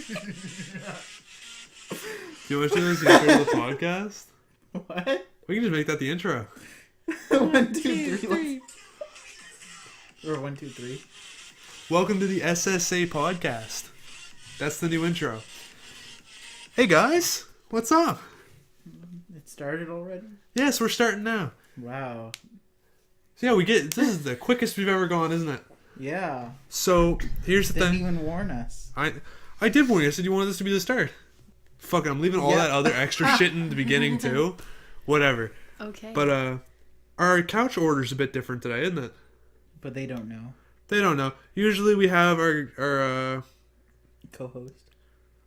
Do you want to do this intro to the podcast? What? We can just make that the intro. 1, 2, 3. Or 1, 2, 3. Welcome to the SAA podcast. That's the new intro. Hey guys, what's up? It started already? Yes, we're starting now. Wow. So yeah, this is the quickest we've ever gone, isn't it? Yeah. So here's the Didn't thing. even warn us. I did warn you. I said you wanted this to be the start. Fuck it, I'm leaving all that other extra shit in the beginning too. Whatever. Okay. But our couch order's a bit different today, isn't it? But they don't know. They don't know. Usually we have our Co-host.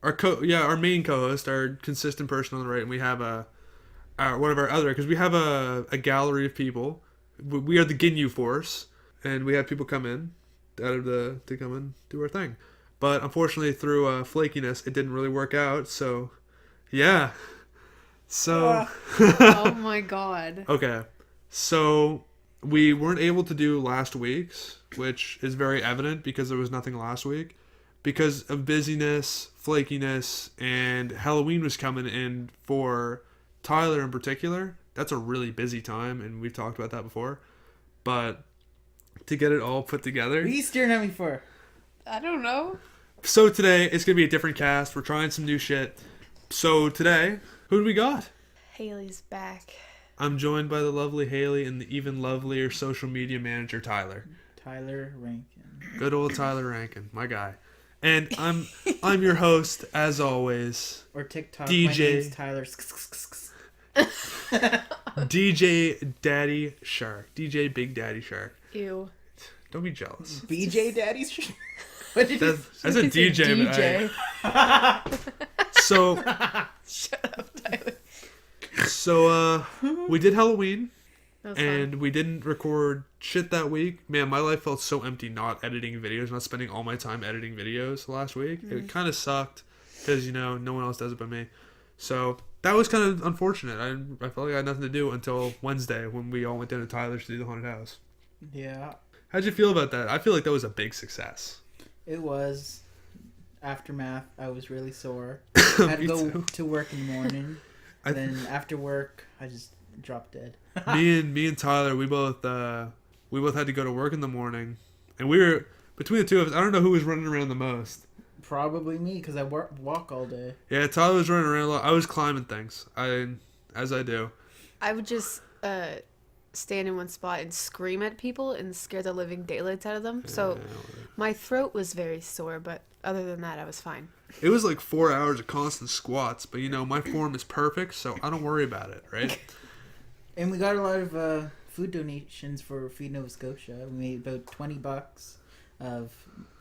our main co-host, our consistent person on the right, and we have one of our other, because we have a gallery of people. We are the Ginyu force, and we have people come in to come and do our thing. But unfortunately, through flakiness, it didn't really work out. So, yeah. So. Oh my god. Okay. So we weren't able to do last week's, which is very evident because there was nothing last week, because of busyness, flakiness, and Halloween was coming in for Tyler in particular. That's a really busy time, and we've talked about that before. But to get it all put together. What are you staring at me for? I don't know. So today, it's going to be a different cast. We're trying some new shit. So today, who do we got? Haley's back. I'm joined by the lovely Haley and the even lovelier social media manager, Tyler. Tyler Rankin. Good old Tyler Rankin, my guy. And I'm your host, as always. Or TikTok. DJ. My name's Tyler. DJ Daddy Shark. DJ Big Daddy Shark. Ew. Don't be jealous. BJ Daddy's. What did you That's a DJ. DJ. So, Shut up, Tyler. so we did Halloween, That was and fun. we didn't record shit that week. Man, my life felt so empty not editing videos, not spending all my time editing videos last week. It kind of sucked because, no one else does it but me. So that was kind of unfortunate. I felt like I had nothing to do until Wednesday when we all went down to Tyler's to do the haunted house. Yeah. How'd you feel about that? I feel like that was a big success. It was. Aftermath, I was really sore. I had to go to work in the morning. Then after work, I just dropped dead. me and Tyler, we both had to go to work in the morning, and we were between the two of us. I don't know who was running around the most. Probably me, because I walk all day. Yeah, Tyler was running around a lot. I was climbing things. As I do. I would just stand in one spot and scream at people and scare the living daylights out of them. So my throat was very sore, but other than that, I was fine. It was like 4 hours of constant squats, but my form is perfect, so I don't worry about it, right? And we got a lot of food donations for Feed Nova Scotia. We made about $20 of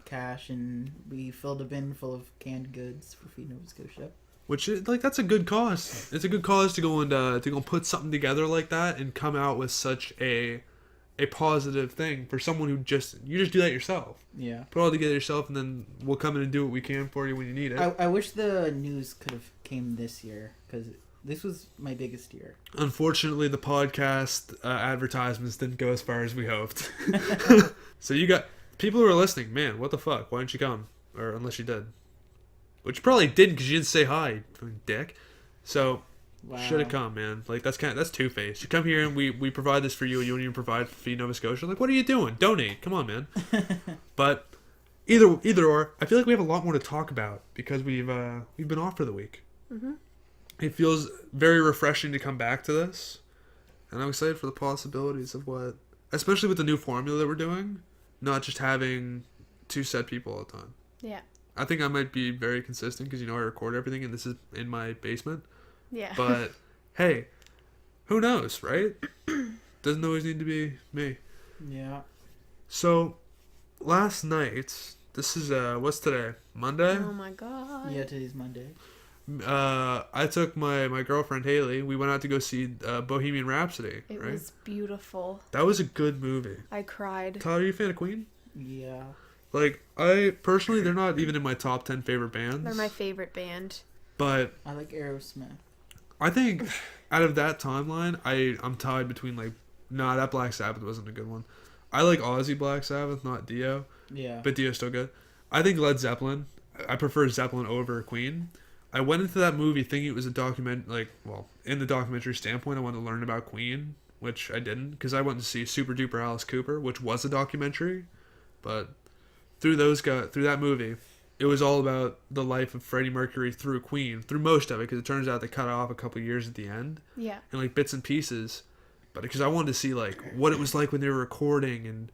cash, and we filled a bin full of canned goods for Feed Nova Scotia. Which that's a good cause. It's a good cause to go and put something together like that and come out with such a positive thing for someone who you just do that yourself. Yeah. Put it all together yourself, and then we'll come in and do what we can for you when you need it. I wish the news could have came this year, because this was my biggest year. Unfortunately, the podcast advertisements didn't go as far as we hoped. So you got people who are listening. Man, what the fuck? Why didn't you come? Or unless you did, which you probably didn't because you didn't say hi, you fucking dick. So Wow. should have come, man. Like that's two-faced. You come here and we provide this for you, and you don't even provide for Feed Nova Scotia. Like, what are you doing? Donate. Come on, man. But either or, I feel like we have a lot more to talk about because we've been off for the week. Mm-hmm. It feels very refreshing to come back to this, and I'm excited for the possibilities of especially with the new formula that we're doing, not just having two set people all the time. Yeah. I think I might be very consistent because I record everything, and this is in my basement. Yeah. But hey, who knows, right? Doesn't always need to be me. Yeah. So last night, this is what's today? Monday? Oh my god. Yeah, today's Monday. I took my girlfriend Haley. We went out to go see Bohemian Rhapsody. It right? was beautiful. That was a good movie. I cried. Tyler, are you a fan of Queen? Yeah. Like, I personally, they're not even in my top 10 favorite bands. They're my favorite band. But I like Aerosmith. I think out of that timeline, I'm tied between that Black Sabbath wasn't a good one. I like Ozzy Black Sabbath, not Dio. Yeah. But Dio's still good. I think Led Zeppelin. I prefer Zeppelin over Queen. I went into that movie thinking it was a in the documentary standpoint, I wanted to learn about Queen, which I didn't, because I went to see Super Duper Alice Cooper, which was a documentary, but through that movie, it was all about the life of Freddie Mercury through Queen, through most of it, because it turns out they cut off a couple years at the end, Yeah. and like bits and pieces, but because I wanted to see like what it was like when they were recording and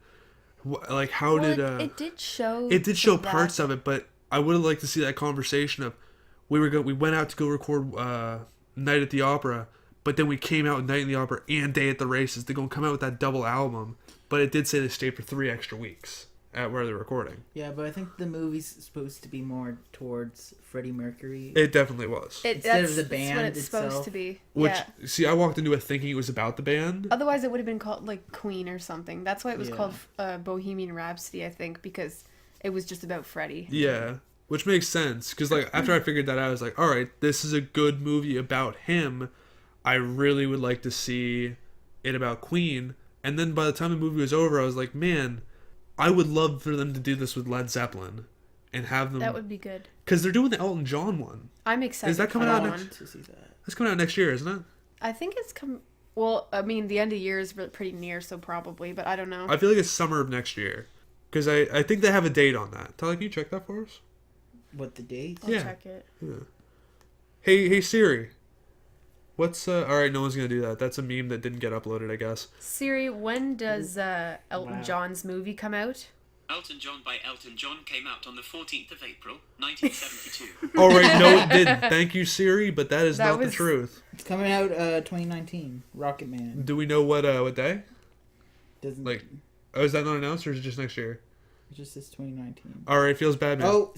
like how Well, did it did show. it did show that. parts of it, but I would have liked to see that conversation of we went out to go record Night at the Opera, but then we came out with Night in the Opera and Day at the Races. They're gonna come out with that double album, but it did say they stayed for 3 extra weeks at where they're recording. Yeah, but I think the movie's supposed to be more towards Freddie Mercury. It definitely was. Instead of the That's band what it's itself. supposed to be. Which Yeah. see, I walked into it thinking it was about the band. Otherwise, it would have been called like Queen or something. That's why it was Yeah. called Bohemian Rhapsody, I think, because it was just about Freddie. Yeah, which makes sense because like after I figured that out, I was like, all right, this is a good movie about him. I really would like to see it about Queen. And then by the time the movie was over, I was like, man, I would love for them to do this with Led Zeppelin and have them, That would be good. because they're doing the Elton John one. I'm excited. Is that for coming that out one. next- To see that. That's coming out next year, isn't it? I think it's come. Well, I mean, the end of year is pretty near, so probably, but I don't know. I feel like it's summer of next year because I think they have a date on that. Tyler, can you check that for us? What the date? I'll yeah. check it. Hey Siri. What's all right? No one's gonna do that. That's a meme that didn't get uploaded, I guess. Siri, when does Elton Wow. John's movie come out? Elton John by Elton John came out on the 14th of April, 1972. All right, no, it didn't. Thank you, Siri, but that is That not the was- truth. It's coming out 2019. Rocket Man. Do we know what day? Doesn't Like, oh, is that not announced or is it just next year? it just says 2019. All right, feels bad, man. Oh,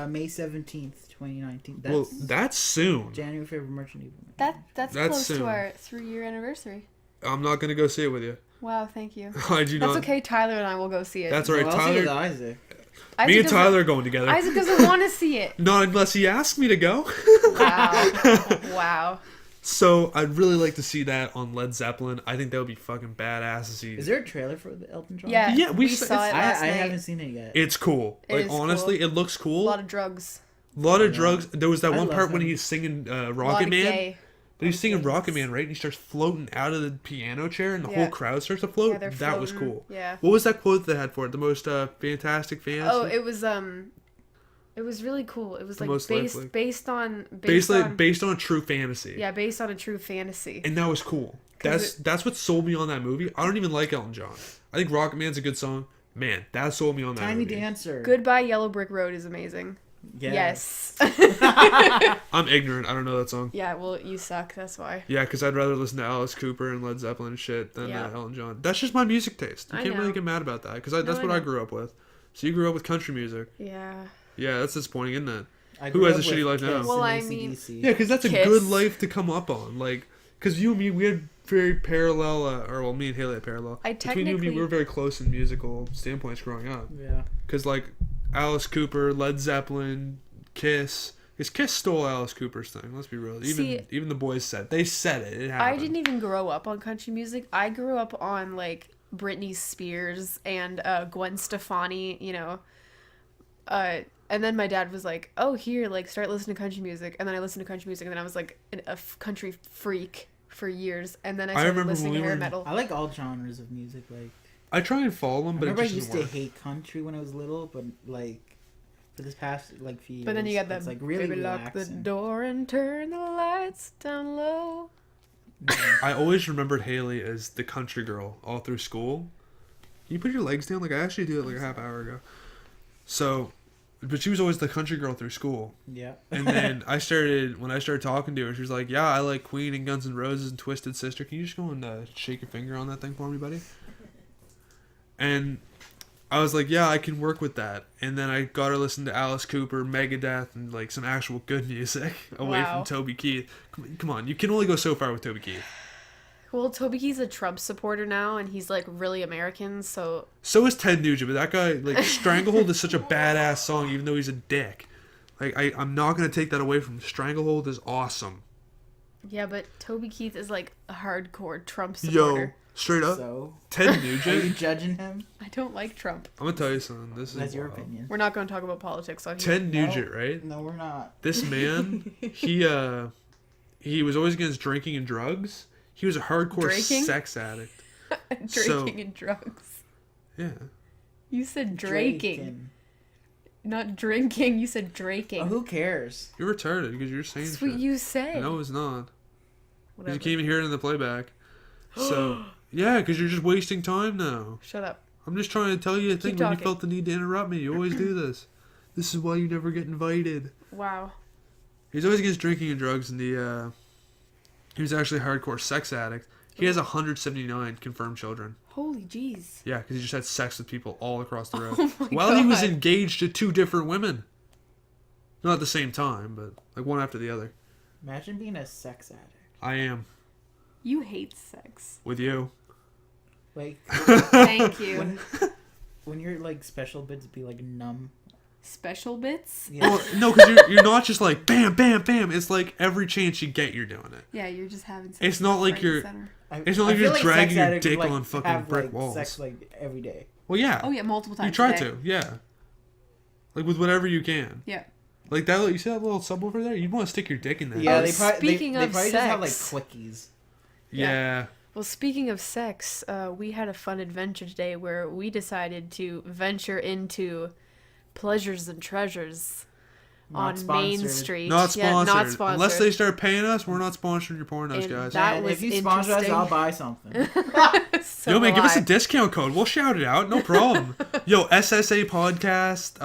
May 17th, 2019. That's well, that's soon. January, February, March, and April. That's That's close soon. to our 3-year anniversary. I'm not gonna go see it with you. Wow, thank you. I do That's not. okay. Tyler and I will go see it. That's all right, Well, I'll see it with Tyler. Isaac. Isaac Me and doesn't- Tyler are going together. Isaac doesn't want to see it. Not unless he asks me to go. Wow. Wow. So I'd really like to see that on Led Zeppelin. I think that would be fucking badass to see. Is there a trailer for the Elton John? Yeah. Yeah, we we saw- saw it it's- last I night. haven't seen it yet. It's cool. It Like is honestly, cool. it looks A cool. lot of drugs. Lot of Yeah. drugs. There was that I one love part when him. he's singing A lot Rocket of Man. gay. But he's singing gays. Rocket Man, right? And he starts floating out of the piano chair, and the Yeah. whole crowd starts to float. Yeah, they're that was floating. cool. Yeah. What was that quote they had for it? The most fantastic fantasy. Oh, it was really cool. It was The like most based lifelike. based on based on a true fantasy. yeah, based on a true fantasy. And that was cool. 'Cause That's what sold me on that movie. I don't even like Elton John. I think Rocket Man's a good song. Man, that sold me on that Tiny movie. Dancer. Goodbye Yellow Brick Road is amazing. Yeah. Yes. I'm ignorant. I don't know that song. Yeah, well, you suck. That's why. Yeah, because I'd rather listen to Alice Cooper and Led Zeppelin and shit than Yeah. Elton John. That's just my music taste. You I can't really know. get mad about that because that's I what I know. grew up with. So you grew up with country music. Yeah. Yeah, that's disappointing, isn't it? I Who grew has a up shitty life with now? Kiss Well, and I mean- AC/DC. Yeah, because that's a Kiss. good life to come up on. Like, because you and me, we had very parallel, or well, me and Haley had parallel. I Between you and me, technically- we were very close in musical standpoints growing up. Yeah. Because, like, Alice Cooper, Led Zeppelin, Kiss. Because Kiss stole Alice Cooper's thing. Let's be real. Even the boys said They said it. It happened. I didn't even grow up on country music. I grew up on like Britney Spears and Gwen Stefani, you know. And then my dad was like, "Oh, here, like start listening to country music." And then I listened to country music, and then I was like a country freak for years. And then I started remember listening when to we hair were- metal. I like all genres of music. Like I try and follow them, I but it remember I just used doesn't to work. hate country when I was little, but like for this past like few years, But then you got it's the like really baby lock the relaxing. door and turn the lights down low. I always remembered Haley as the country girl all through school. Can you put your legs down? Like, I actually did it like a half hour ago. So, but she was always the country girl through school. Yeah. And then when I started talking to her, she was like, yeah, I like Queen and Guns N' Roses and Twisted Sister. Can you just go and shake your finger on that thing for me, buddy? And I was like, yeah, I can work with that. And then I got her to listen to Alice Cooper, Megadeth, and like some actual good music away Wow. from Toby Keith. Come on, you can only go so far with Toby Keith. Well, Toby Keith's a Trump supporter now, and he's like really American, so So is Ted Nugent, but that guy, like, Stranglehold is such a badass song, even though he's a dick. Like, I'm not going to take that away from him. Stranglehold is awesome. Yeah, but Toby Keith is like a hardcore Trump Yo, supporter. straight up, So, Ted are you Nugent. judging him? I don't like Trump. I'm gonna tell you something. This That's is your wild. opinion. We're not going to talk about politics on here. Ted Nugent, right? No, we're not. This man, he was always against drinking and drugs. He was a hardcore Drinking? sex addict. Drinking and drugs. Yeah. You said draking. Draken. Not drinking, you said draking. Oh, who cares? You're retarded because you're saying That's what shit. you say. No, it's not. 'Cause Whatever. you can't even hear it in the playback. So, yeah, because you're just wasting time now. Shut up. I'm just trying to tell you a thing when you talking. felt the need to interrupt me. You always do this. This is why you never get invited. Wow. He's always against drinking and drugs, and he was actually a hardcore sex addict. He has 179 confirmed children. Holy jeez. Yeah, because he just had sex with people all across the road. Oh my While he was God. engaged to 2 different women. Not at the same time, but like one after the other. Imagine being a sex addict. I am. You hate sex. With you. Like, Thank you. when your like special bits be like numb. Special bits? Yeah. Well, no, because you're not just like, bam, bam, bam. It's like every chance you get, you're doing it. Yeah, you're just having sex. It's not like right you're- center. It's not like I you're feel dragging sex your addicts, dick like, on fucking have, brick like, walls. Sex like every day. Well, yeah. Oh yeah, multiple times. You try a day. to, yeah. Like with whatever you can. Yeah. Like that, you see that little subwoofer there? You want to stick your dick in there. Yeah, Oh, they probably speaking they of probably just have like sex. quickies. Yeah. Well, speaking of sex, we had a fun adventure today where we decided to venture into Pleasures and Treasures Not on Main sponsored. Street. Not Yeah, sponsored. not sponsored. Unless they start paying us, we're not sponsoring your pornos, And guys. that And was if you sponsor us, interesting. I'll buy something. So Yo, man, give us a alive. discount code. We'll shout it out. No problem. Yo, SSA podcast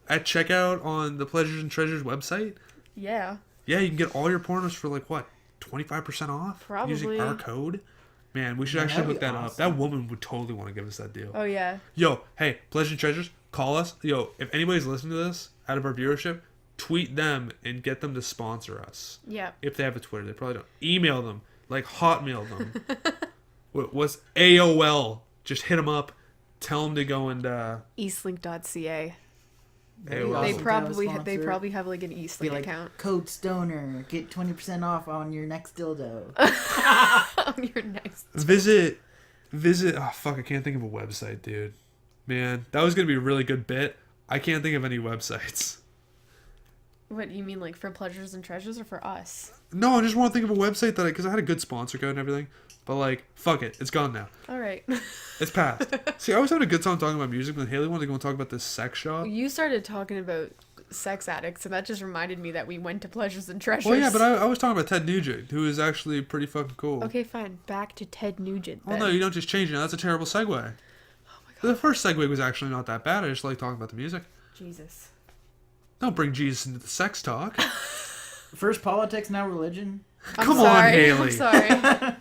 at checkout on the Pleasures and Treasures website. Yeah. Yeah, you can get all your pornos for like, what, 25% off? Probably. Using our code? Man, we should Man, actually that'd hook be that up. awesome. That woman would totally want to give us that deal. Oh yeah. Yo, hey, Pleasure and Treasures, call us. Yo, if anybody's listening to this out of our viewership, tweet them and get them to sponsor us. Yeah. If they have a Twitter, they probably don't. Email them, like hotmail them. What's AOL? Just hit them up. Tell them to go and Eastlink.ca. That'd be They awesome They to have a probably sponsor. have like an Be Eastlink like, account code Stoner, get 20% off on your next dildo. on your next. visit. Oh fuck, I can't think of a website, dude. Man, that was gonna be a really good bit. I can't think of any websites. What you mean, like for Pleasures and Treasures, or for us? No, I just want to think of a website that because I had a good sponsor code and everything. But like, fuck it, it's gone now. All right. It's past. See, I always had a good time talking about music, but then Haley wanted to go and talk about this sex shop. You started talking about sex addicts, and that just reminded me that we went to Pleasures and Treasures. Well, yeah, but I was talking about Ted Nugent, who is actually pretty fucking cool. Okay, fine. Back to Ted Nugent. Well, then. no, you don't just change it. That's a terrible segue. Oh my god. The first segue was actually not that bad. I just like talking about the music. Jesus. Don't bring Jesus into the sex talk. First politics, now religion. I'm Come on, sorry. Haley. I'm sorry.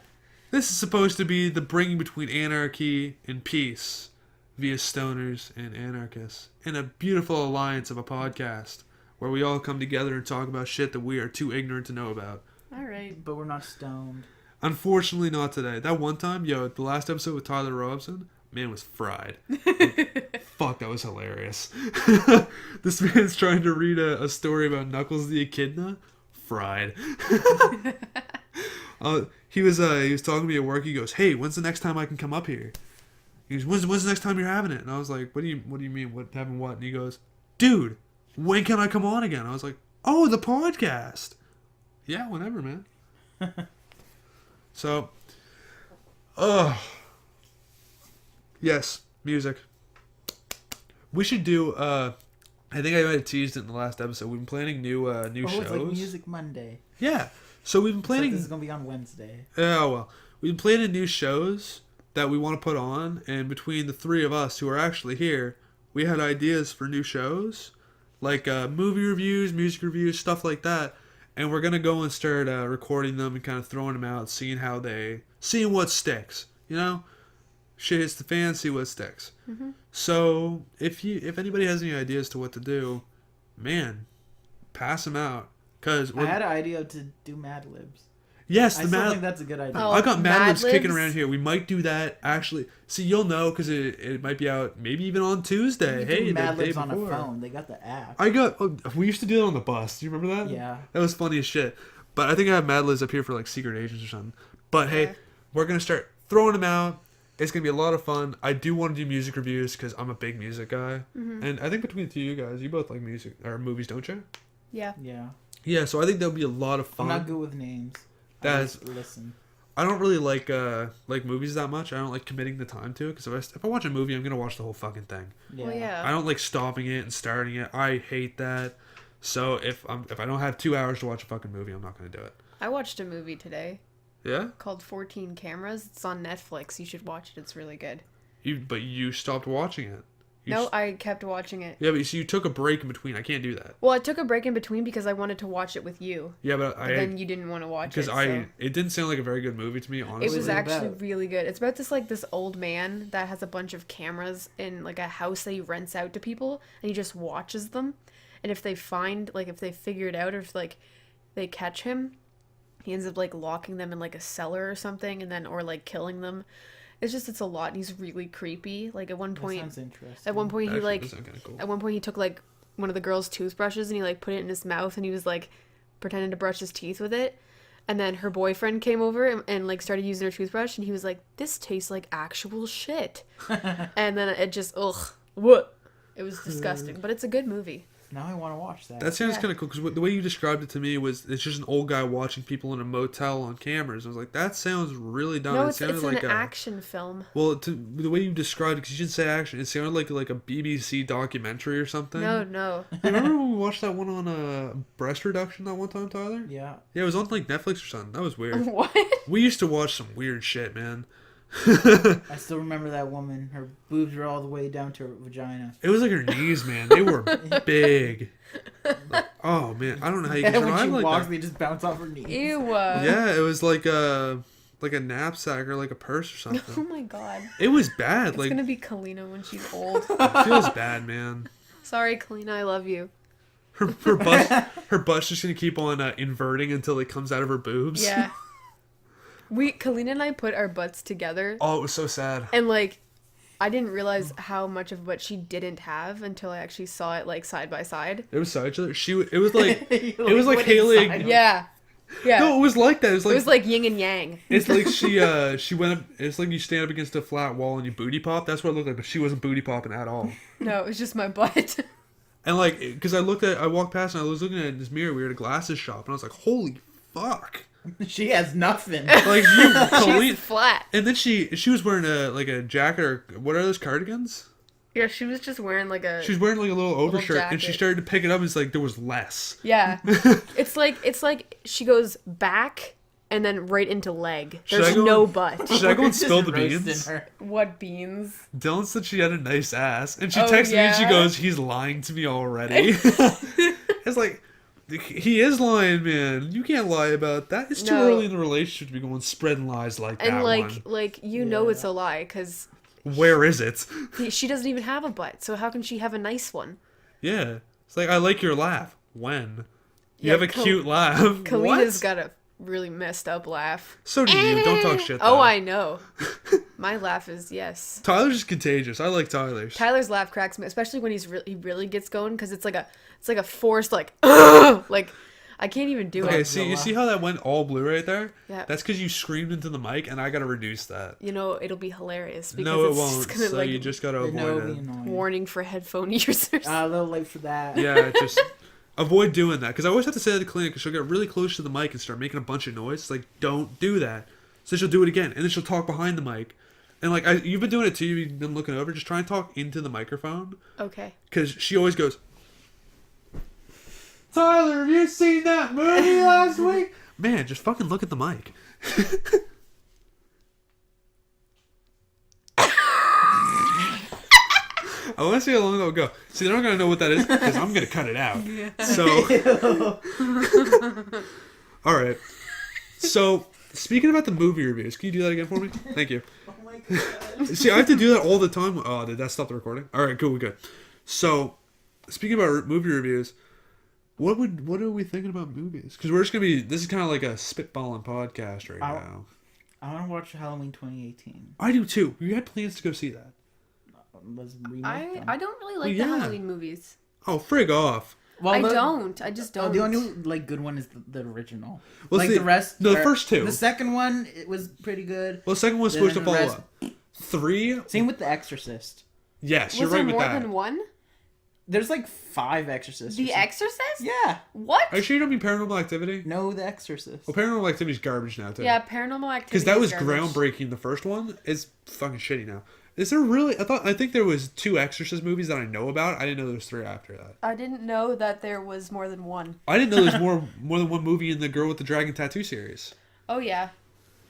This is supposed to be the bringing between anarchy and peace via stoners and anarchists in a beautiful alliance of a podcast where we all come together and talk about shit that we are too ignorant to know about. All right. But we're not stoned. Unfortunately, not today. That one time, yo, the last episode with Tyler Robson, man was fried. Fuck, that was hilarious. This man's trying to read a story about Knuckles the Echidna. Fried. He was talking to me at work. He goes, "Hey, when's the next time I can come up here?" He goes, "When's the next time you're having it?" And I was like, "What do you mean? What having what?" And he goes, "Dude, when can I come on again?" I was like, "Oh, the podcast." Yeah, whenever, man. So, yes, music. We should do. I think I might have teased it in the last episode. We've been planning new shows. It's like Music Monday. Yeah. So we've been Except planning. this is gonna be on Wednesday. Oh well, we've been planning new shows that we want to put on, and between the three of us who are actually here, we had ideas for new shows, like movie reviews, music reviews, stuff like that. And we're gonna go and start recording them and kind of throwing them out, seeing what sticks. You know, shit hits the fan, see what sticks. Mm-hmm. So if anybody has any ideas to what to do, man, pass them out. Cause I had an idea to do Mad Libs. yes, I the still Mad. think that's a good idea. Oh, I got Mad Mad Libs kicking Libs? around here. We might do that actually. See, you'll know because it might be out maybe even on Tuesday. You Hey, do Mad the day Libs on a before. phone. They got the app. We used to do it on the bus. Do you remember that? Yeah. That was funny as shit. But I think I have Mad Libs up here for like Secret Agents or something. But hey, Yeah. we're gonna start throwing them out. It's gonna be a lot of fun. I do want to do music reviews because I'm a big music guy, and I think between the two of you guys, you both like music or movies, don't you? Yeah. Yeah. Yeah, so I think that'll be a lot of fun. I'm not good with names. That's- I just listen. I don't really like movies that much. I don't like committing the time to it because if I watch a movie, I'm gonna watch the whole fucking thing. Yeah. Well, yeah. I don't like stopping it and starting it. I hate that. So if I don't have 2 hours to watch a fucking movie, I'm not gonna do it. I watched a movie today Yeah. called 14 Cameras. It's on Netflix. You should watch it. It's really good. But you stopped watching it. No, I kept watching it. Yeah, but you see, you took a break in between. I can't do that. Well, I took a break in between because I wanted to watch it with you. Yeah, but But then you didn't want to watch it. because So. it didn't sound like a very good movie to me, honestly. It was What's it actually about? really good. It's about this old man that has a bunch of cameras in like a house that he rents out to people, and he just watches them. And if they figure it out, or if like they catch him, he ends up like locking them in like a cellar or something, and then or like killing them. It's a lot, and he's really creepy. Like at one That point, sounds interesting. at one point he Actually, like does sound kinda cool. at one point he took like one of the girl's toothbrushes and he like put it in his mouth and he was like pretending to brush his teeth with it. And then her boyfriend came over and like started using her toothbrush and he was like, "This tastes like actual shit." And then it just what? It was disgusting, but it's a good movie. Now I want to watch that. That sounds Yeah. kind of cool because the way you described it to me was it's just an old guy watching people in a motel on cameras. I was like, that sounds really dumb. No, It it's sounded an like action film. Well, the way you described it, because you didn't say action, it sounded like a BBC documentary or something. No. You remember when we watched that one on breast reduction that one time, Tyler? Yeah. Yeah, it was on like Netflix or something. That was weird. What? We used to watch some weird shit, man. I still remember that woman. Her boobs were all the way down to her vagina. It was like her knees, man. They were big. Oh man, I don't know how you can And when survive she like walks, that. they just bounce off her knees. Ew. Yeah, it was like a knapsack or like a purse or Oh something. my god. It was bad. It's Like gonna be Kalina when she's old. it feels bad, man. Sorry, Kalina, I love you. Her butt's just gonna keep on inverting until it comes out of her boobs. Yeah. Kalina and I put our butts together, Oh, it was so sad. and like, I didn't realize how much of what she didn't have until I actually saw it like side by side. It was so each other. It was like It was like Haley- Yeah. Yeah. no, it was like that. it was like yin and yang. It's like she went up. It's like you stand up against a flat wall and you booty pop. That's what it looked like, but she wasn't booty popping at all. No, it was just my butt. And like, because I walked past and I was looking at this mirror. We were at a glasses shop, and I was like, "Holy fuck!" She has nothing. Like She's Colleen, flat. and then she was wearing a jacket or what are those cardigans? Yeah, she was just wearing like a. She was wearing like a little overshirt, and she jacket. started to pick it up. And it's like there was less. Yeah. It's like she goes back and then right into leg. Should There's I go no and- butt. Should I go and Just spill the roasting beans? her. What beans? Dylan said she had a nice ass, and she Oh, texted me and she yeah? goes, "He's lying to me already." It's like, he is lying, man. You can't lie about that. It's too No. early in the relationship to be going spreading lies like And that like one. you know Yeah. it's a lie because Where is it? she doesn't even have a butt. So how can she have a nice one? Yeah, it's like I like your laugh. When you Yeah, have a cute laugh. Kalina's What? got a really messed up laugh. So do you. Don't talk shit. Oh, though. I know. My laugh is yes. Tyler's just contagious. I like Tyler's. Tyler's laugh cracks me, especially when he really gets going because it's like a forced like like I can't even do Okay, it. see, you see how that went all blue right there? Yeah. That's because you screamed into the mic, and I gotta reduce that. You know it'll be hilarious because No, it it's won't. just gonna So like you just gotta No, avoid be it. annoying. warning for headphone users. A little late for that. Yeah, just avoid doing that. Because I always have to say that to Clint, because she'll get really close to the mic and start making a bunch of noise. It's like, don't do that. So she'll do it again, and then she'll talk behind the mic. And like, you've been doing it too. You've been looking over. Just try and talk into the microphone. Okay. Because she always goes, Tyler, have you seen that movie last week? Man, just fucking look at the mic. I want to see how long it'll go. See, they're not going to know what that is because I'm going to cut it out. So, all right. So, speaking about the movie reviews, can you do that again for me? Thank you. Oh my god. See, I have to do that all the time. Oh, did that stop the recording? All right, cool, we're good. So, speaking about movie reviews, what are we thinking about movies? Because we're just gonna be. This is kind of like a spitballing podcast right now. I want to watch Halloween 2018. I do too. We had plans to go see that. Let's remake them. I don't really like Well, the yeah. Halloween movies. Oh, frig off! Well, I just don't. Oh, the only like good one is the original. Well, like see, the rest. no, the first two. The second one it was pretty good. Well, the second one's Then supposed to the follow rest- up. 3? Same with The Exorcist. Yes, Was you're there right with more that. than one? There's like 5 Exorcists. or The something. Exorcist? Yeah. What? Are you sure you don't mean Paranormal Activity? No, The Exorcist. Well, Paranormal Activity's garbage now, too. Yeah, Paranormal Activity. Because that was is garbage. groundbreaking. The first one is fucking shitty now. Is there really? I think there was 2 Exorcist movies that I know about. I didn't know there was 3 after that. I didn't know that there was more than one. I didn't know there's more than one movie in the Girl with the Dragon Tattoo series. Oh yeah,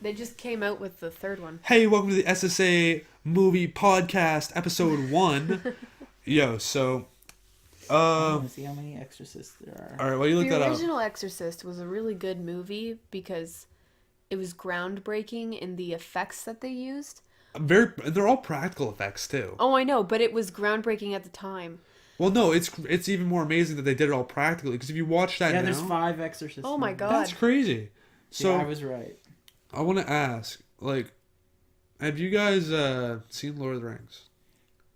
they just came out with the third one. Hey, welcome to the SSA movie podcast, episode 1. Yo, so, I want to see how many Exorcists there are. all right, well, you look that The up. original Exorcist was a really good movie because it was groundbreaking in the effects that they used. They're all practical effects too. Oh, I know, but it was groundbreaking at the time. Well, no, it's even more amazing that they did it all practically. Because if you watch that Yeah, now, there's 5 Exorcists. Oh my movies. God. that's crazy. So Yeah, I was right. I want to ask, like, have you guys seen Lord of the Rings?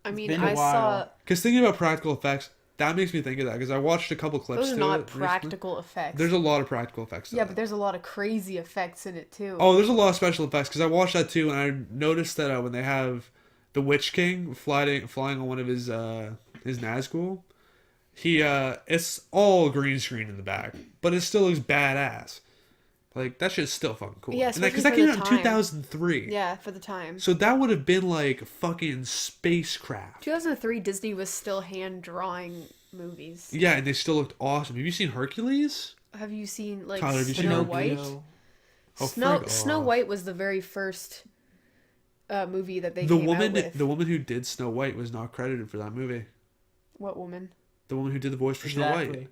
I mean, been a I while. saw Because thinking about practical effects, that makes me think of that. Because I watched a couple clips. those are to not it recently. practical effects. There's a lot of practical effects. To yeah, that. but there's a lot of crazy effects in it too. Oh, there's a lot of special effects because I watched that too, and I noticed that when they have the Witch King flying on one of his Nazgul, it's all green screen in the back, but it still looks badass. Like that shit's still fucking cool. Yeah, because especially that for came the out in time. 2003. Yeah, for the time. So that would have been like fucking spacecraft. 2003, Disney was still hand drawing movies. Yeah, and they still looked awesome. Have you seen Hercules? Have you seen like Tyler, have you seen Snow Hercules? White? Oh, Snow frick Snow off. White was the very first movie that they The came out woman, with. the woman who did Snow White was not credited for that movie. What woman? The woman who did the voice for Snow White. Exactly.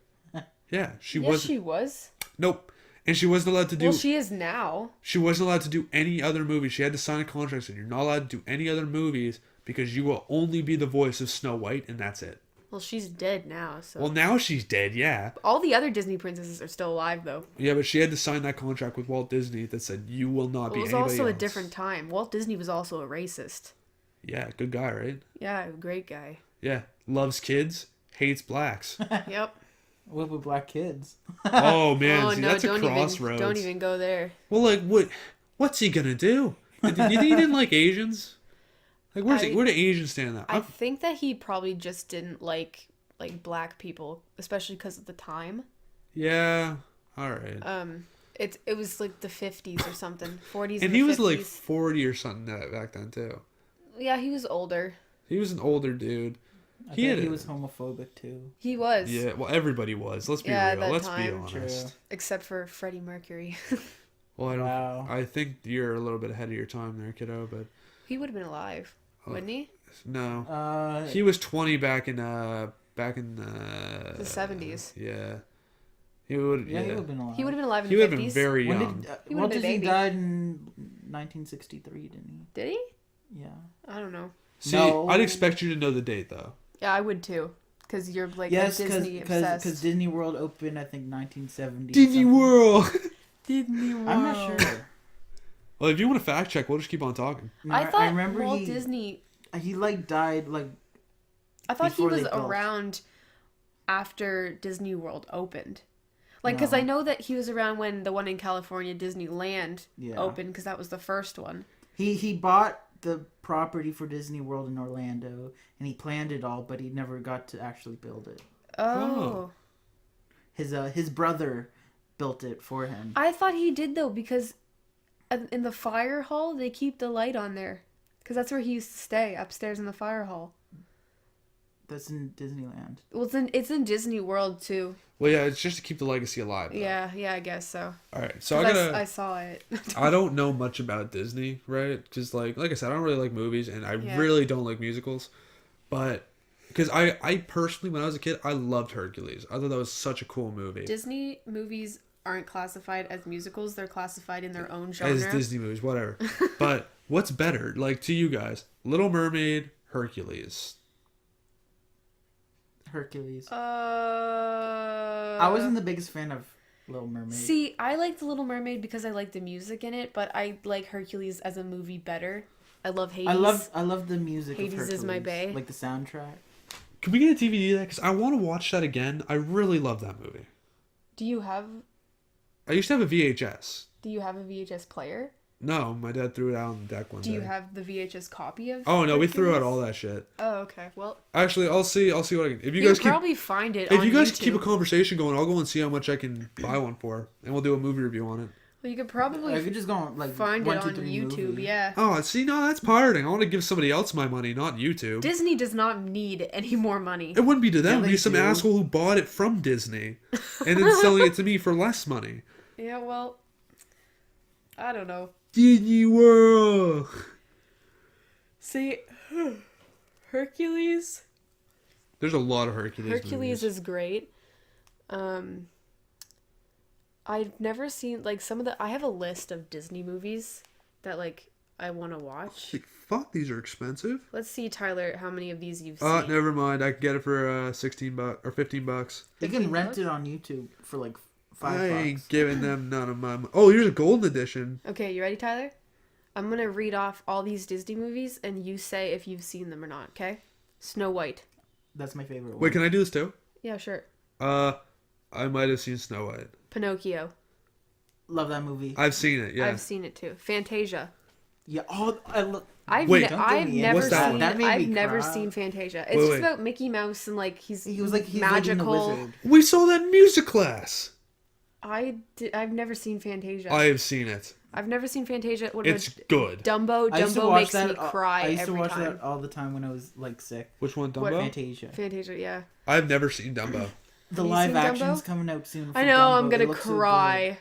Yeah, she Yes, was. she was. Nope. And she wasn't allowed to do. Well, she is now. She wasn't allowed to do any other movies. She had to sign a contract saying you're not allowed to do any other movies because you will only be the voice of Snow White, and that's it. Well, she's dead now. So Well, now she's dead, yeah. all the other Disney princesses are still alive, though. Yeah, but she had to sign that contract with Walt Disney that said you will not be It was anybody also a else. different time. Walt Disney was also a racist. Yeah, good guy, right? Yeah, great guy. Yeah, loves kids, hates blacks. Yep. What with black kids? Oh man, Oh see, no! that's a Don't crossroads. even don't even go there. Well, like what's he gonna do? Do you think he didn't like Asians? Like where do Asians stand that? I think that he probably just didn't like black people, especially because of the time. Yeah, all right. It was like the 50s or something, 40s. And the he was 50s. like 40 or something back then too. Yeah, he was older. He was an older dude. I He bet had he was homophobic too. He was. Yeah, well, everybody was. Let's be Yeah, at real. that Let's be time. honest. True. Except for Freddie Mercury. Well, I don't. Wow. I think you're a little bit ahead of your time there, kiddo. But He would have been alive, wouldn't he? no, he was 20 back in the The 70s. Yeah, he would. Yeah, Yeah, he would have been alive. He would have been alive in He the would have 50s. been very When young. did He Walt would've been a Disney baby. died in 1963? Didn't Did he? he? Yeah. I don't know. See, No. I'd expect you to know the date though. Yeah, I would too. Because you're like Yes, a Disney because obsessed. Disney World opened, I think 1970. Disney something. World. Disney World. I'm not sure. Well, if you want to fact check, we'll just keep on talking. No, I thought remember Walt he Disney. like died like I thought he before was they built. around after Disney World opened. Like, because No. I know that he was around when the one in California, Disneyland, Yeah. opened, because that was the first one. he bought the property for Disney World in Orlando and he planned it all, but he never got to actually build it. Oh. His brother built it for him. I thought he did, though, because in the fire hall, they keep the light on there. Because that's where he used to stay, upstairs in the fire hall. That's in Disneyland. Well, it's in Disney World, too. Well, yeah, it's just to keep the legacy alive. Though. Yeah, I guess so. All right, so 'Cause I I saw it. I don't know much about Disney, right? Because like I said, I don't really like movies, and I Yeah. really don't like musicals. But because I personally, when I was a kid, I loved Hercules. I thought that was such a cool movie. Disney movies aren't classified as musicals. They're classified in their own genre. As Disney movies, whatever. But what's better, like to you guys, Little Mermaid, Hercules? Hercules. I I wasn't the biggest fan of Little Mermaid. See, I like The Little Mermaid because I like the music in it, but I like Hercules as a movie better. I love Hades. I love the music Hades of Hercules. is my bae. Like the soundtrack. Can we get a DVD of that? Because I want to watch that again. I really love that movie. Do you have I used to have a VHS. a VHS player? No, my dad threw it out on the deck one day. Do you have the VHS copy of? Oh no, we threw out Hercules? all that shit. Oh, okay. Well, Actually, I'll see what I can. If you you guys can keep, probably find it. if on you guys YouTube. keep a conversation going, I'll go and see how much I can buy one for, and we'll do a movie review on it. Well, you could probably I could just go on, like, find 1, it 2, on 3 YouTube. movie. Yeah. Oh, see, no, that's pirating. I want to give somebody else my money, not YouTube. Disney does not need any more money. It wouldn't be to them. Yeah, It'd be they some do. asshole who bought it from Disney and then selling it to me for less money. Yeah. Well, I don't know. Disney World. See, Hercules. There's a lot of Hercules. Hercules movies. is great. I've never seen like some of the. I have a list of Disney movies that like I want to watch. Like, fuck, these are expensive. Let's see, Tyler, how many of these you've seen. Never mind. I can get it for $16 or $15. You can rent it on YouTube for like $5. I ain't giving them none of my money. Oh, here's a golden edition. Okay, you ready, Tyler? I'm gonna read off all these Disney movies, and you say if you've seen them or not. Okay? Snow White. That's my favorite one. Wait, can I do this too? Yeah, sure. I might have seen Snow White. Pinocchio. Love that movie. I've seen it. Yeah. I've seen it too. Fantasia. Yeah. Oh, I love. Wait. Don't I've get me never What's that seen. one? That made I've me never cry. seen Fantasia. It's Wait, just wait. about Mickey Mouse and like he's He was like the magical. wizard. We saw that in music class. I've never seen Fantasia. I have seen it. I've never seen Fantasia. What It's about good. Dumbo? I used to Dumbo watch makes that. me cry I used to every watch time. that all the time when I was like sick. Which one, What? Dumbo? Fantasia. Fantasia, yeah. I've never seen Dumbo. The Have you live seen action's Dumbo? coming out soon. For I know. Dumbo. I'm It gonna looks so good. cry.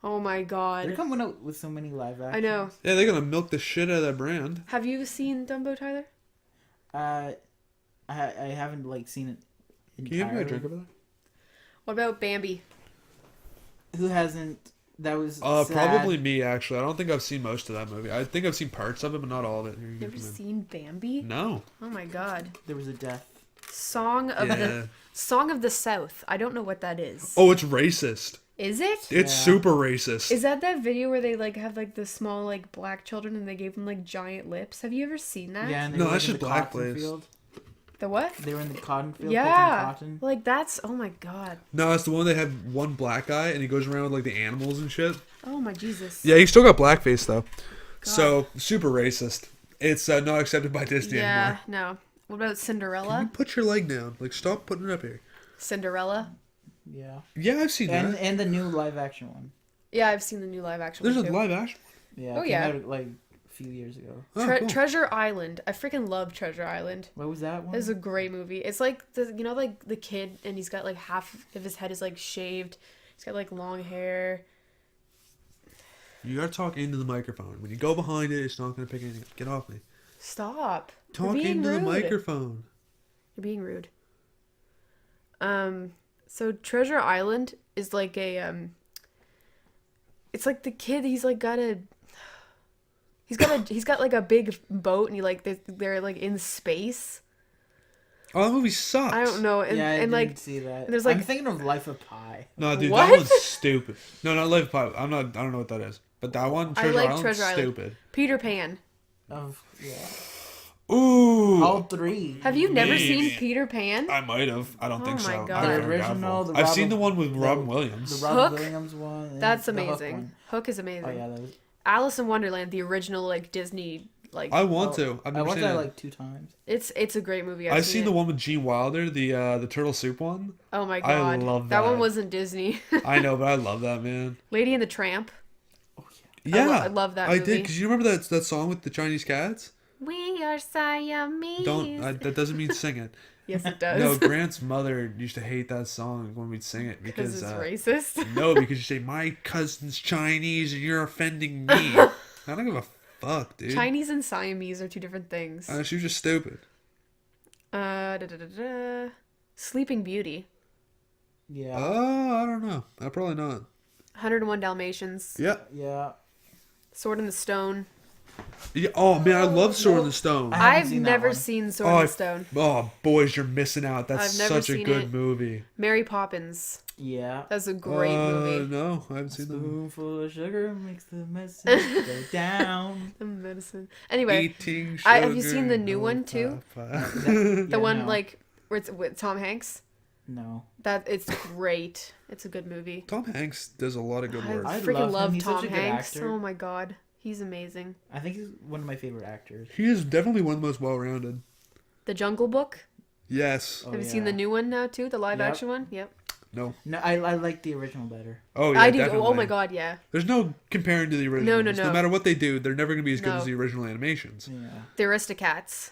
Oh my They're god. coming out with so many live actions. I know. Yeah, they're gonna milk the shit out of that brand. Have you seen Dumbo, Tyler? I haven't like seen it. Can you give me a entirely. drink over there? What about Bambi? Who hasn't? That was sad. Probably me actually. I don't think I've seen most of that movie. I think I've seen parts of it, but not all of it. Here, you Never can come in. seen Bambi? No. Oh my god. There was a death. Song of Yeah. the South. I don't know what that is. Oh, it's racist. Is it? It's Yeah. super racist. Is that video where they like have like the small like black children and they gave them like giant lips? Have you ever seen that? Yeah, and they No, were that's in just the black cotton place. field. The what? They were in the cotton field Yeah. picking cotton. Like that's oh my god. No, it's the one they have one black guy and he goes around with like the animals and shit. Oh my Jesus. Yeah, he still got blackface though. So super racist. It's not accepted by Disney Yeah, anymore. no. What about Can you Cinderella? put your leg down? Like, stop putting it up here. Cinderella? Yeah. Yeah, I've seen that. And the new live action one. Yeah, I've seen the new live action There's one a too. live action. Yeah. Oh, it came yeah. out, like a few years ago. Oh, cool. Treasure Island. I freaking love Treasure Island. What was that one? It's a great movie. It's like like the kid and he's got like half of his head is like shaved. He's got like long hair. You gotta talk into the microphone. When you go behind it, it's not gonna pick anything up. Get off me. Stop. You're Talk being into the rude. microphone. You're being rude. So Treasure Island is like a it's like the kid he's got like a big boat and they're like in space. Oh, that movie sucks. I don't know and, yeah, I and didn't like see that. there's, like- I'm thinking of Life of Pi. No, dude, What? that one's stupid. No, not Live Pipe. I don't know what that is. But that one, I Treasure like Island's Treasure Island. stupid. Peter Pan. Ooh. All three. Have you never seen Maybe. Peter Pan? I might have. I don't Oh think my so. God. I'm The very original, doubtful. the I've seen Robin- the one with the- Robin The Williams. Robin Hook? Williams one. and That's the Hook amazing. one. Hook is amazing. Oh yeah, that was. Alice in Wonderland, the original like Disney like I want to. I've I never watched seen that it. like 2 times. it's a great movie. I've seen it. the one with Gene Wilder, the turtle soup one. Oh my I god. love That one that. wasn't Disney. I know, but I love that, man. Lady and the Tramp. Yeah, I love that I movie. did because you remember that song with the Chinese cats. We are Siamese. That doesn't mean sing it. Yes, it does. No, Grant's mother used to hate that song when we'd sing it because because it's racist. no, because you say my cousin's Chinese and you're offending me. I don't give a fuck, dude. Chinese and Siamese are two different things. She was just stupid. Sleeping Beauty. Yeah. I don't know. Probably not. 101 Dalmatians. Yeah. Yeah. Sword in the Stone. Yeah. Oh man, I love Sword in the Stone. I haven't I've seen that never one. seen Sword in the Stone. Oh boys, you're missing out. That's I've never such a seen good it. movie. Mary Poppins. Yeah. That's a great movie. No, I haven't seen that. Spoonful of sugar makes the message go down. The medicine. Anyway, Eating have you sugar, seen the new no one, too? papa. the Yeah, one no. like Where it's with Tom Hanks. No. It's great. It's a good movie. Tom Hanks does a lot of good work. I freaking love him. love He's Tom such a good Hanks. actor. Oh my god, he's amazing. I think he's one of my favorite actors. He is definitely one of the most well-rounded. The Jungle Book. Yes. Oh, Have you seen the new one now too? The live Yep. action one? Yep. No. No, I like the original better. Oh yeah, I do. definitely. Oh my god, yeah. There's no comparing to the original. No. No matter what they do, they're never going to be as good No. as the original animations. Yeah. The Aristocats.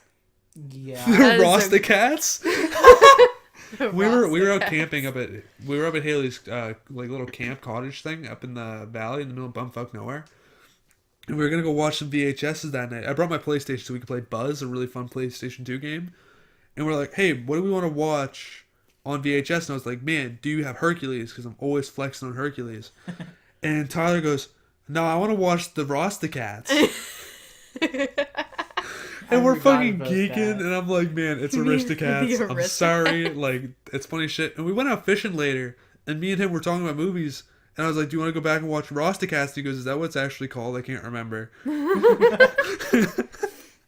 Yeah. That is Ross a- the cats. We were out Aristocats. camping up at Haley's like little camp cottage thing up in the valley in the middle of bumfuck nowhere. And we were gonna go watch some VHSs that night. I brought my PlayStation so we could play Buzz, a really fun PlayStation 2 game. And we're like, hey, what do we want to watch on VHS? And I was like, man, do you have Hercules? Because I'm always flexing on Hercules. And Tyler goes, no, I want to watch the Ross the Cats. And we're forgot fucking about geeking, that. and I'm like, man, it's Aristocats. The I'm sorry, like, it's funny shit. And we went out fishing later, and me and him were talking about movies, and I was like, do you want to go back and watch Rostocats? And he goes, is that what it's actually called? I can't remember.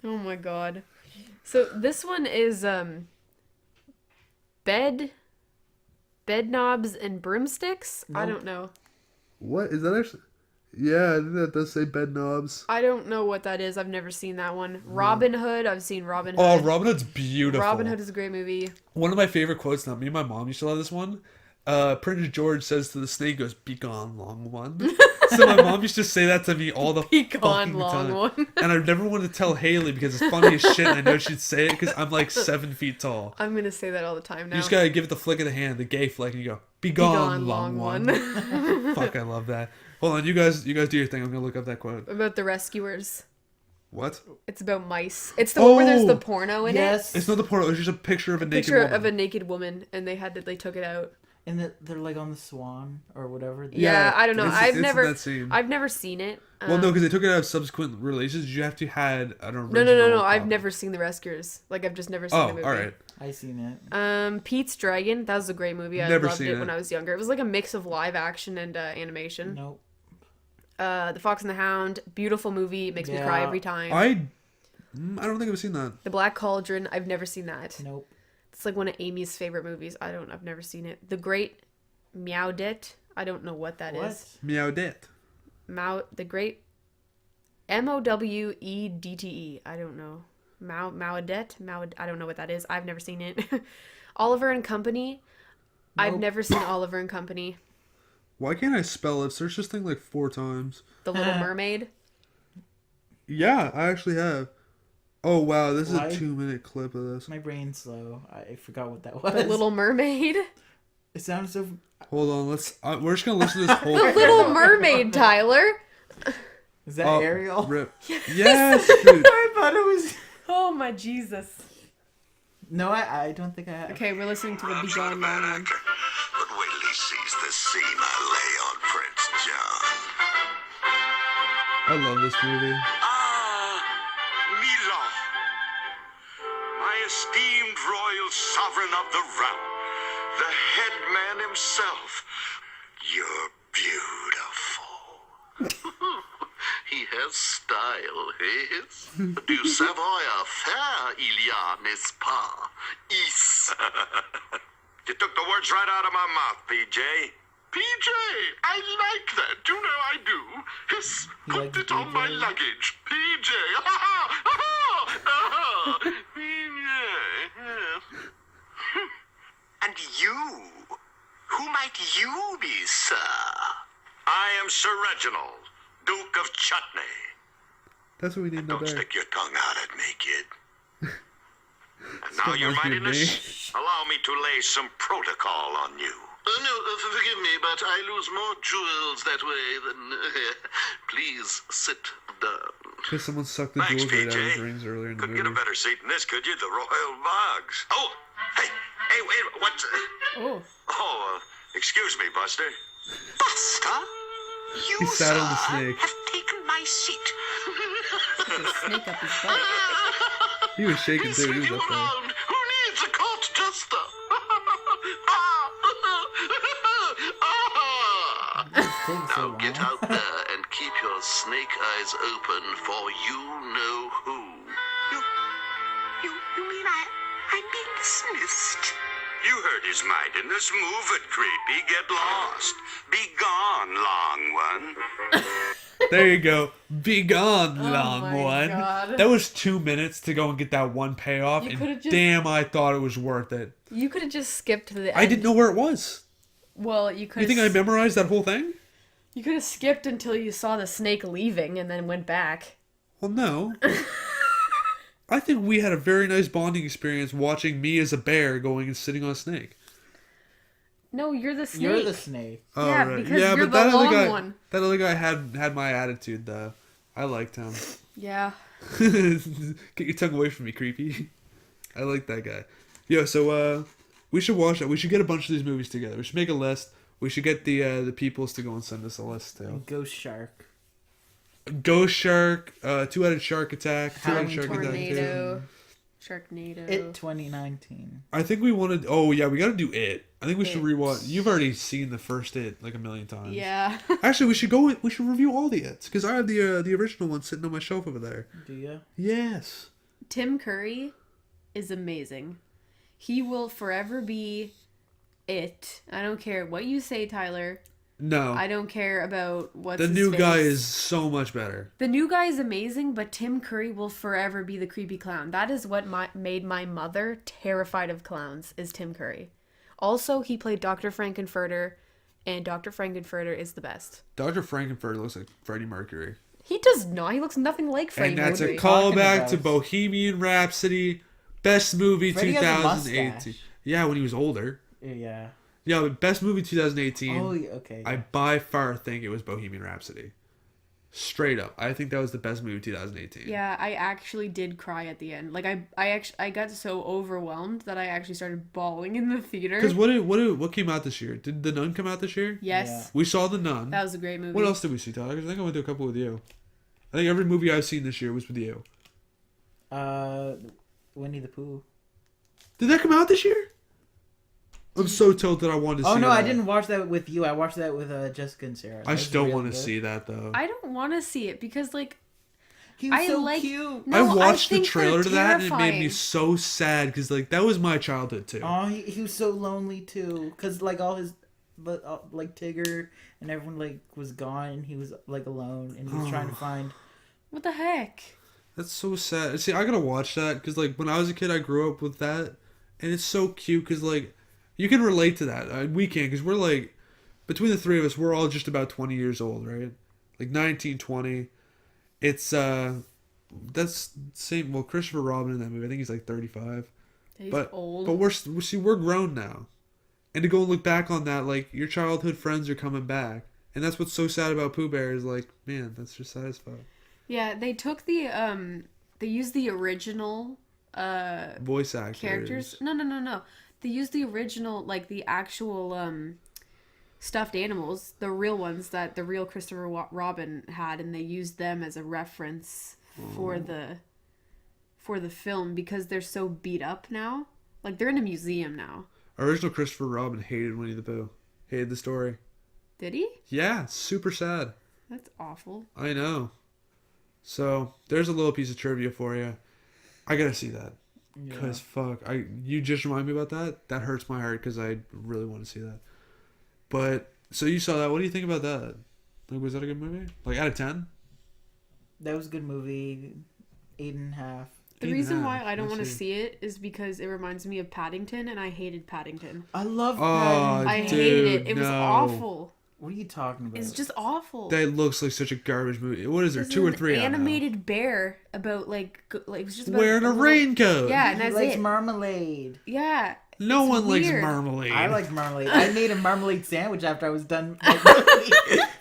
Oh my god. So this one is bed knobs and broomsticks. I Nope. don't know. What? Is that actually? Yeah, I think that does say bed knobs. I don't know what that is. I've never seen that one. Robin Hood. I've seen Robin Oh, Hood. Robin Hood's beautiful. Robin Hood is a great movie. One of my favorite quotes now, me and my mom used to love this one. Prince George says to the snake, goes, be gone, long one. So my mom used to say that to me all the Be gone, fucking long time. one. And I never wanted to tell Haley because it's funny as shit and I know she'd say it because I'm like 7 feet tall. I'm gonna say that all the time now. You just gotta give it the flick of the hand, the gay flick, and you go, be Be gone, long one. Fuck, I love that. Hold on, you guys do your thing. I'm gonna look up that quote. About the rescuers. What? It's about mice. It's the one where there's Oh! the porno in Yes. It's not the portal, it's just a picture of a it. naked Picture woman. of a naked woman, and they took it out. And they're like on the swan or whatever. Yeah, I don't know. It's in that scene. I've never seen it. Well, no, because they took it out of subsequent releases. You have to had an original. No. I've copy. never seen the Rescuers. Like I've just never seen the Oh, movie. all right. I seen it. Pete's Dragon. That was a great movie. I Never loved seen it it. when I was younger. It was like a mix of live action and animation. Nope. The Fox and the Hound. Beautiful movie. Makes me cry Yeah. every time. I don't think I've seen that. The Black Cauldron. I've never seen that. Nope. It's like one of Amy's favorite movies. I've never seen it. The Great Meowdet. I don't know what that is. What? Meowdet. The Great Mowedte. I don't know. Mowedette. I don't know what that is. I've never seen it. Oliver and Company. I've Nope. never seen Oliver and Company. Why can't I spell it? Search this thing like 4 times. The Little Mermaid. Yeah, I actually have. Oh wow, this is Why? a 2-minute clip of this. My brain's slow. I forgot what that was. The Little Mermaid. It sounds so. Hold on, we're just gonna listen to this whole. The Little Mermaid, Tyler. Is that Oh, Ariel? Rip. Yes, dude. I thought it was. Oh my Jesus. No, I don't think I have. Okay, we're listening to the Be Gone Long one. But wait till he sees the seam I lay on Prince John. I love this movie. Ah, Milan, my esteemed royal sovereign of the realm, the head man himself. You're beautiful. He has style, yes? Du Savoy fair, il y a, n'est-ce pas? Is. You took the words right out of my mouth, PJ. PJ, I like that. You know I do. Yes, You put like it on my PJ? luggage. PJ. PJ. Yes. And you? Who might you be, sir? I am Sir Reginald, Duke of Chutney. That's what we need to know Don't better. stick your tongue out at me, kid. And now, Still Your reminds me of Mightiness, allow me to lay some protocol on you. No, forgive me, but I lose more jewels that way than... Please sit down. Because someone sucked the Thanks, jewels right out of his PJ. rings earlier in the Couldn't get a movie. better seat than this, could you? The Royal Bogs. Oh, hey, wait, what? Oh. Oh, excuse me, Buster. Buster? You, He sat on the sir, snake. have taken my seat. The snake up his butt. He was shaking too. He was up there. Who needs a court jester? This takes so Now get long. out there and keep your snake eyes open for you know who. You mean I'm being dismissed? hissed. You heard his mightiness. Move it, creepy. Get lost. Be gone, long one. There you go. Be gone, Oh long my one. God. That was 2 minutes to go and get that one payoff, You and could've just- damn, I thought it was worth it. You could have just skipped to the end. I didn't know where it was. Well, you could. You think I memorized that whole thing? You could have skipped until you saw the snake leaving and then went back. Well, no. I think we had a very nice bonding experience watching me as a bear going and sitting on a snake. No, you're the snake. You're the snake. Oh, Yeah, right. because yeah, you're but the that other long guy, one. that other guy had my attitude though. I liked him. Yeah. Get your tongue away from me, creepy. I like that guy. Yeah, so we should watch it. We should get a bunch of these movies together. We should make a list. We should get the peoples to go and send us a list too. Ghost Shark. Ghost Shark, Two-Headed Shark Attack, Two-Headed Halloween Shark Attack. Tornado. Sharknado. It 2019. I think we wanted. Oh yeah, we got to do it. I think we should It. rewatch. You've already seen the first It like a million times. Yeah. Actually, we should go. We should review all the Its because I have the original one sitting on my shelf over there. Do you? Yes. Tim Curry is amazing. He will forever be it. I don't care what you say, Tyler. No. I don't care about what's The his new face. guy is so much better. The new guy is amazing, but Tim Curry will forever be the creepy clown. That is what made my mother terrified of clowns, is Tim Curry. Also, he played Dr. Frankenfurter, and Dr. Frankenfurter is the best. Dr. Frankenfurter looks like Freddie Mercury. He does not. He looks nothing like Freddie And that's Mercury. a talking callback about? to Bohemian Rhapsody, best movie Freddie has a 2018. mustache. Yeah, when he was older. Yeah. Yeah, but best movie 2018. Oh, okay. I by far think it was Bohemian Rhapsody. Straight up, I think that was the best movie 2018. Yeah, I actually did cry at the end. Like I got so overwhelmed that I actually started bawling in the theater. Because what came out this year? Did The Nun come out this year? Yes, Yeah. We saw The Nun. that was a great movie. What else did we see, Tyler? 'Cause I think I went to a couple with you. I think every movie I've seen this year was with you. Winnie the Pooh. Did that come out this year? I'm so tilted. I wanted to see. Oh no, that. I didn't watch that with you. I watched that with Jessica and Sarah. I That was still really want to good. see that though. I don't want to see it because like He was I so like- cute. No, I watched the think they're trailer to that and it made me terrifying. so sad because like that was my childhood too. Oh, he was so lonely too. Cause like all his, but like Tigger and everyone like was gone and he was like alone and he was trying to find. What the heck? That's so sad. See, I gotta watch that because like when I was a kid, I grew up with that, and it's so cute because like you can relate to that. We can because we're like between the three of us, we're all just about 20 years old, right? Like 19, 20. It's that's same. Well, Christopher Robin in that movie, I think he's like 35. He's but old. but we're grown now, and to go and look back on that, like your childhood friends are coming back, and that's what's so sad about Pooh Bear is like, man, that's just satisfying. Yeah, they took the they used the original Voice actors. characters. No. They used the original, like the actual stuffed animals, the real ones that the real Christopher Robin had, and they used them as a reference for the film because they're so beat up now. Like they're in a museum now. Original Christopher Robin hated Winnie the Pooh. Hated the story. Did he? Yeah, super sad. That's awful. I know. So there's a little piece of trivia for you. I gotta see that. Cause fuck, you just remind me about that. That hurts my heart because I really want to see that. But so you saw that. What do you think about that? Like, was that a good movie? Like out of 10? That was a good movie. 8.5. The 8.5. reason why I don't Let's want to see. see it is because it reminds me of Paddington, and I hated Paddington. I love. Oh, Paddington. I dude, hated it. It was no. awful. What are you talking about? It's just awful. That looks like such a garbage movie. What is there? This 2 or is 3 an out now? animated bear about like it was just about Wearing a little- raincoat. Yeah, and He that's likes it. marmalade. Yeah. No It's one likes weird. marmalade. I like marmalade. I made a marmalade sandwich after I was done.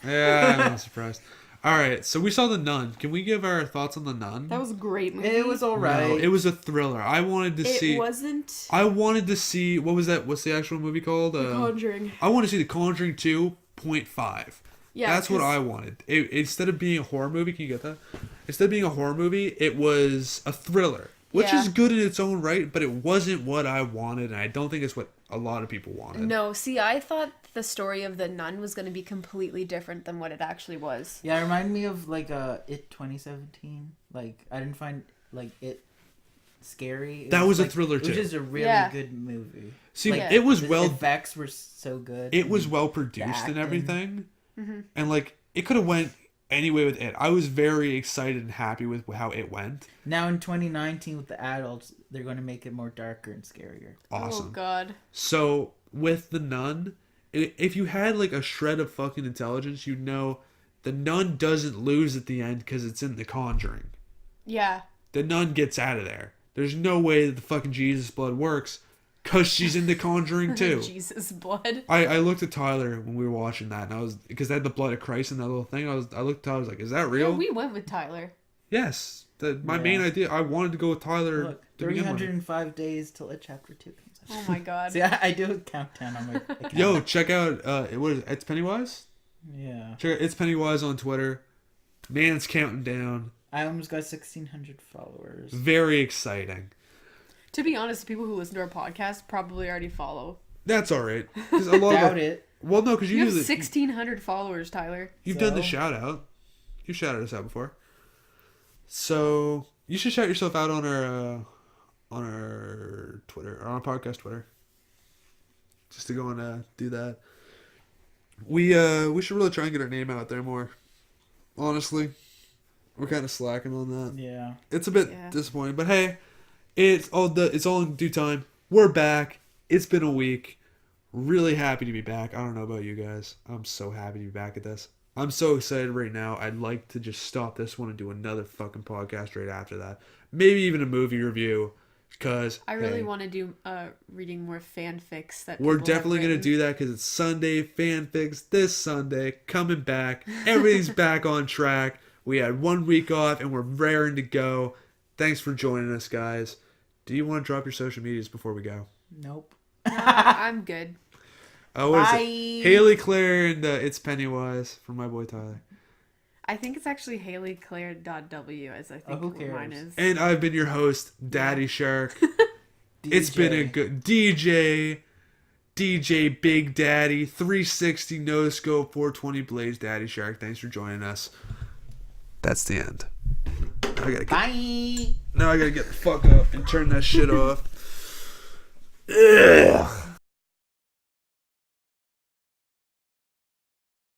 Yeah, I'm not surprised. All right, so we saw The Nun. Can we give our thoughts on The Nun? That was a great movie. It was alright. No, it was a thriller. I wanted to see. It wasn't I wanted to see. What was that? What's the actual movie called? The Conjuring. I want to see The Conjuring 2.5. Yeah, That's what 'cause- I wanted. Instead of being a horror movie, can you get that? Instead of being a horror movie, it was a thriller, which Yeah. is good in its own right, but it wasn't what I wanted, and I don't think it's what a lot of people wanted. No, see, I thought the story of the nun was going to be completely different than what it actually was. Yeah, it reminded me of like It 2017. Like I didn't find like it scary. That was a like, thriller, It was too. just a really Yeah. good movie. See, Like, it was the well. effects were so good. It was and well produced and acting. everything, Mm-hmm. and like it could have went any way with it. I was very excited and happy with how it went. Now in 2019 with the adults, they're going to make it more darker and scarier. Awesome. Oh God. So with the nun, if you had like a shred of fucking intelligence, you'd know the nun doesn't lose at the end because it's in The Conjuring. Yeah. The nun gets out of there. There's no way that the fucking Jesus blood works because she's in The Conjuring too. Jesus blood. I looked at Tyler when we were watching that, and I was, because they had the blood of Christ in that little thing. I looked at Tyler, I was like, "Is that Yeah, real?" we went with Tyler. Yes. My Yeah. main idea, I wanted to go with Tyler. Look, to begin with. 305 days till chapter 2 comes out. Oh my God. See, I do a countdown on my account. Yo, check out It's Pennywise. Yeah. Check out It's Pennywise on Twitter. Man's counting down. I almost got 1,600 followers. Very exciting. To be honest, the people who listen to our podcast probably already follow. That's all right. 'Cause a lot Doubt of it. Well, no, because You you have do the, 1,600 followers, Tyler. you've done the So? shout out. You shouted us out before. So you should shout yourself out on our Twitter, or on our podcast Twitter. Just to go and do that. We should really try and get our name out there more. Honestly, we're kind of slacking on that. Yeah. It's a bit Yeah. disappointing, but hey, it's all in due time. We're back. It's been a week. Really happy to be back. I don't know about you guys. I'm so happy to be back at this. I'm so excited right now. I'd like to just stop this one and do another fucking podcast right after that. Maybe even a movie review, because I really want to do reading more fanfics that we're people have definitely going to written. do that, because it's Sunday, fanfics this Sunday, coming back. Everything's back on track. We had 1 week off, and we're raring to go. Thanks for joining us, guys. Do you want to drop your social medias before we go? Nope. I'm good. What is Bye. it? Haley Claire and It's Pennywise from my boy Tyler. I think it's actually HaleyClaire.w as I think who what mine cares? is. And I've been your host, Daddy Shark. It's been a good DJ Big Daddy, 360 no scope, 420 blaze Daddy Shark. Thanks for joining us. That's the end. Bye. Now I gotta get the fuck up and turn that shit off. Ugh.